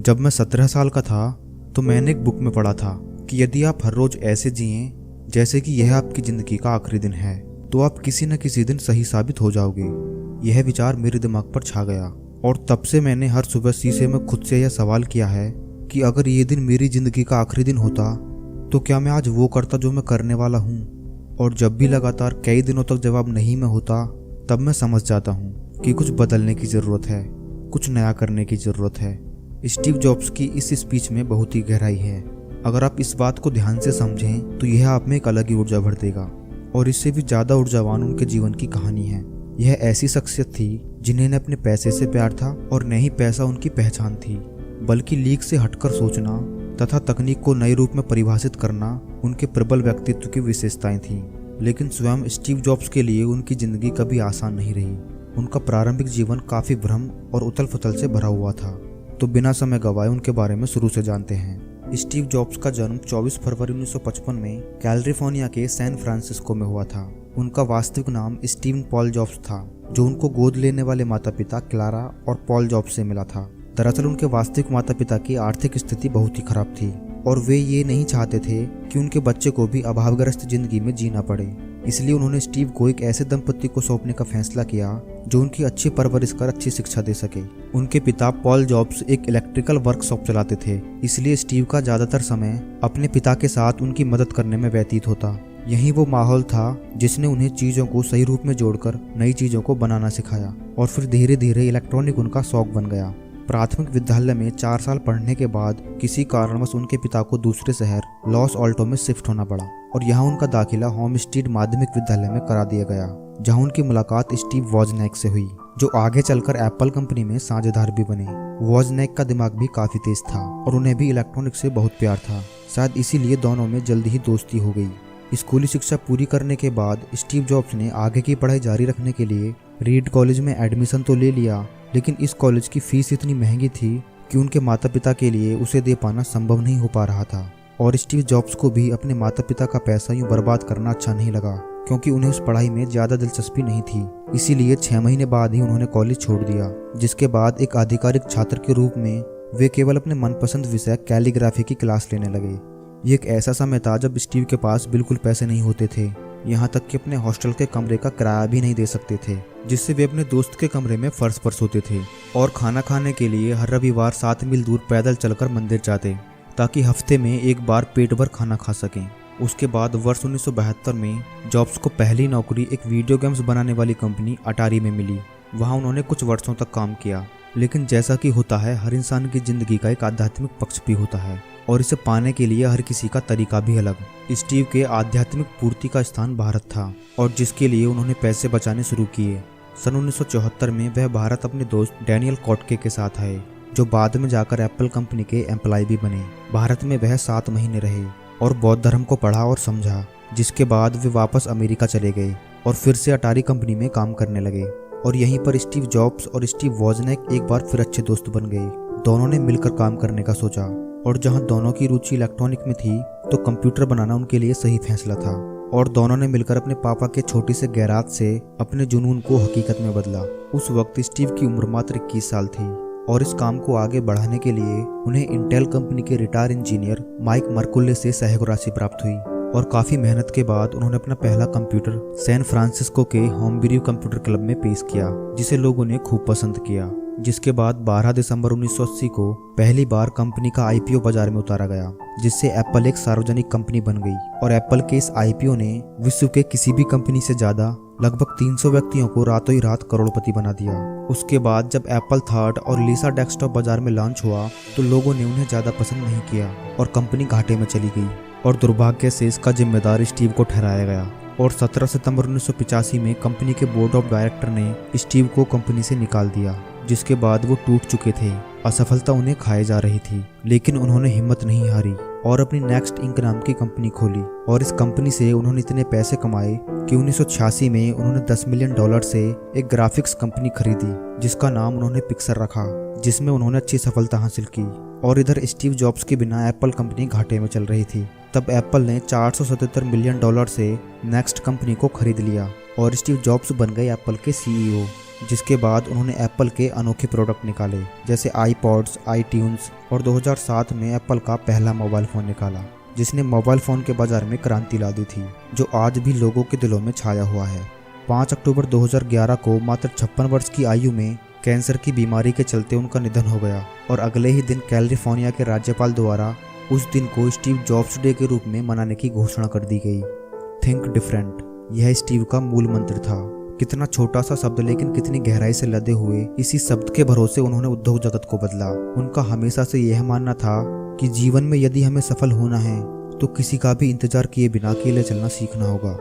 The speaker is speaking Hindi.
जब मैं 17 साल का था तो मैंने एक बुक में पढ़ा था कि यदि आप हर रोज ऐसे जिएं जैसे कि यह आपकी जिंदगी का आखिरी दिन है तो आप किसी न किसी दिन सही साबित हो जाओगे। यह विचार मेरे दिमाग पर छा गया और तब से मैंने हर सुबह शीशे में खुद से यह सवाल किया है कि अगर ये दिन मेरी जिंदगी का आखिरी दिन होता तो क्या मैं आज वो करता जो मैं करने वाला हूँ। और जब भी लगातार कई दिनों तक जवाब नहीं में होता तब मैं समझ जाता हूँ कि कुछ बदलने की ज़रूरत है, कुछ नया करने की ज़रूरत है। स्टीव जॉब्स की इस स्पीच में बहुत ही गहराई है। अगर आप इस बात को ध्यान से समझें तो यह आप में एक अलग ही ऊर्जा भर देगा। और इससे भी ज़्यादा ऊर्जावान उनके जीवन की कहानी है। यह ऐसी शख्सियत थी जिन्हें न अपने पैसे से प्यार था और न ही पैसा उनकी पहचान थी, बल्कि लीक से हटकर सोचना तथा तकनीक को नए रूप में परिभाषित करना उनके प्रबल व्यक्तित्व की विशेषताएं थीं। लेकिन स्वयं स्टीव जॉब्स के लिए उनकी जिंदगी कभी आसान नहीं रही। उनका प्रारंभिक जीवन काफ़ी भ्रम और उथल पुथल से भरा हुआ था। तो बिना समय गंवाए उनके बारे में शुरू से जानते हैं। स्टीव जॉब्स का जन्म 24 फरवरी 1955 में कैलिफोर्निया के सैन फ्रांसिस्को में हुआ था। उनका वास्तविक नाम स्टीवन पॉल जॉब्स था, जो उनको गोद लेने वाले माता पिता क्लारा और पॉल जॉब्स से मिला था। दरअसल उनके वास्तविक माता पिता की आर्थिक स्थिति बहुत ही खराब थी और वे ये नहीं चाहते थे कि उनके बच्चे को भी अभावग्रस्त जिंदगी में जीना पड़े। इसलिए उन्होंने स्टीव को एक ऐसे दंपति को सौंपने का फैसला किया जो उनकी अच्छी परवरिश कर अच्छी शिक्षा दे सके। उनके पिता पॉल जॉब्स एक इलेक्ट्रिकल वर्कशॉप चलाते थे, इसलिए स्टीव का ज़्यादातर समय अपने पिता के साथ उनकी मदद करने में व्यतीत होता। यही वो माहौल था जिसने उन्हें चीज़ों को सही रूप में जोड़कर नई चीज़ों को बनाना सिखाया और फिर धीरे धीरे इलेक्ट्रॉनिक उनका शौक बन गया। प्राथमिक विद्यालय में 4 साल पढ़ने के बाद किसी कारणवश उनके पिता को दूसरे शहर लॉस ऑल्टो में शिफ्ट होना पड़ा और यहाँ उनका दाखिला होम स्ट्रीट माध्यमिक विद्यालय में करा दिया गया, जहाँ उनकी मुलाकात स्टीव वॉजनैक से हुई, जो आगे चलकर एप्पल कंपनी में साझेदार भी बने। वॉजनैक का दिमाग भी काफी तेज था और उन्हें भी इलेक्ट्रॉनिक से बहुत प्यार था। शायद इसीलिए दोनों में जल्द ही दोस्ती हो गई। स्कूली शिक्षा पूरी करने के बाद स्टीव जॉब्स ने आगे की पढ़ाई जारी रखने के लिए रीड कॉलेज में एडमिशन तो ले लिया, लेकिन इस कॉलेज की फीस इतनी महंगी थी कि उनके माता पिता के लिए उसे दे पाना संभव नहीं हो पा रहा था। और स्टीव जॉब्स को भी अपने माता पिता का पैसा यूं बर्बाद करना अच्छा नहीं लगा, क्योंकि उन्हें उस पढ़ाई में ज़्यादा दिलचस्पी नहीं थी। इसीलिए 6 महीने बाद ही उन्होंने कॉलेज छोड़ दिया, जिसके बाद एक आधिकारिक छात्र के रूप में वे केवल अपने मनपसंद विषय कैलीग्राफी की क्लास लेने लगे। ये एक ऐसा समय था जब स्टीव के पास बिल्कुल पैसे नहीं होते थे, यहाँ तक कि अपने हॉस्टल के कमरे का किराया भी नहीं दे सकते थे, जिससे वे अपने दोस्त के कमरे में फर्श पर सोते थे और खाना खाने के लिए हर रविवार 7 मील दूर पैदल चलकर मंदिर जाते ताकि हफ्ते में एक बार पेट भर खाना खा सकें। उसके बाद वर्ष 1972 में जॉब्स को पहली नौकरी एक वीडियो गेम्स बनाने वाली कंपनी अटारी में मिली। वहाँ उन्होंने कुछ वर्षों तक काम किया, लेकिन जैसा कि होता है हर इंसान की जिंदगी का एक आध्यात्मिक पक्ष भी होता है और इसे पाने के लिए हर किसी का तरीका भी अलग। स्टीव के आध्यात्मिक पूर्ति का स्थान भारत था और जिसके लिए उन्होंने पैसे बचाने शुरू किए। सन 1974 में वह भारत अपने दोस्त डैनियल कॉटके के साथ आए, जो बाद में जाकर एप्पल कंपनी के एम्प्लॉय भी बने। भारत में वह 7 महीने रहे और बौद्ध धर्म को पढ़ा और समझा, जिसके बाद वे वापस अमेरिका चले गए और फिर से अटारी कंपनी में काम करने लगे। और यहीं पर स्टीव जॉब्स और स्टीव वॉजनैक एक बार फिर अच्छे दोस्त बन गए। दोनों ने मिलकर काम करने का सोचा और जहां दोनों की रुचि इलेक्ट्रॉनिक में थी तो कंप्यूटर बनाना उनके लिए सही फैसला था। और दोनों ने मिलकर अपने पापा के छोटे से गैराज से अपने जुनून को हकीकत में बदला। उस वक्त स्टीव की उम्र मात्र 21 साल थी और इस काम को आगे बढ़ाने के लिए उन्हें इंटेल कंपनी के रिटायर इंजीनियर माइक मर्कुले से सहयोग राशि प्राप्त हुई। और काफ़ी मेहनत के बाद उन्होंने अपना पहला कंप्यूटर सैन फ्रांसिस्को के होमब्रू कंप्यूटर क्लब में पेश किया, जिसे लोगों ने खूब पसंद किया। जिसके बाद 12 दिसंबर 1980 को पहली बार कंपनी का आईपीओ बाजार में उतारा गया, जिससे एप्पल एक सार्वजनिक कंपनी बन गई। और एप्पल के इस आईपीओ ने विश्व के किसी भी कंपनी से ज़्यादा लगभग 300 व्यक्तियों को रातों ही रात करोड़पति बना दिया। उसके बाद जब एप्पल थर्ड और लीसा डेस्कटॉप बाजार में लॉन्च हुआ तो लोगों ने उन्हें ज़्यादा पसंद नहीं किया और कंपनी घाटे में चली गई और दुर्भाग्य से इसका जिम्मेदार स्टीव को ठहराया गया। और 17 सितंबर 1985 में कंपनी के बोर्ड ऑफ डायरेक्टर ने स्टीव को कंपनी से निकाल दिया, जिसके बाद वो टूट चुके थे। असफलता उन्हें खाए जा रही थी, लेकिन उन्होंने हिम्मत नहीं हारी और अपनी नेक्स्ट इंक नाम की कंपनी खोली। और इस कंपनी से उन्होंने इतने पैसे कमाए कि 1986 में उन्होंने $10 मिलियन से एक ग्राफिक्स कंपनी खरीदी, जिसका नाम उन्होंने पिक्सर रखा, जिसमें उन्होंने अच्छी सफलता हासिल की। और इधर स्टीव जॉब्स के बिना एप्पल कंपनी घाटे में चल रही थी। तब एप्पल ने $477 मिलियन से नेक्स्ट कंपनी को खरीद लिया और स्टीव जॉब्स बन गए एप्पल के सीईओ। जिसके बाद उन्होंने एप्पल के अनोखे प्रोडक्ट निकाले, जैसे आईपॉड्स, आईट्यून्स, और 2007 में एप्पल का पहला मोबाइल फ़ोन निकाला, जिसने मोबाइल फ़ोन के बाजार में क्रांति ला दी थी, जो आज भी लोगों के दिलों में छाया हुआ है। 5 अक्टूबर 2011 को मात्र 56 वर्ष की आयु में कैंसर की बीमारी के चलते उनका निधन हो गया, और अगले ही दिन कैलिफोर्निया के राज्यपाल द्वारा उस दिन को स्टीव जॉब्स डे के रूप में मनाने की घोषणा कर दी गई। थिंक डिफरेंट, यह स्टीव का मूल मंत्र था। कितना छोटा सा शब्द लेकिन कितनी गहराई से लदे हुए इसी शब्द के भरोसे उन्होंने उद्योग जगत को बदला। उनका हमेशा से यह मानना था कि जीवन में यदि हमें सफल होना है तो किसी का भी इंतजार किए बिना अकेले चलना सीखना होगा।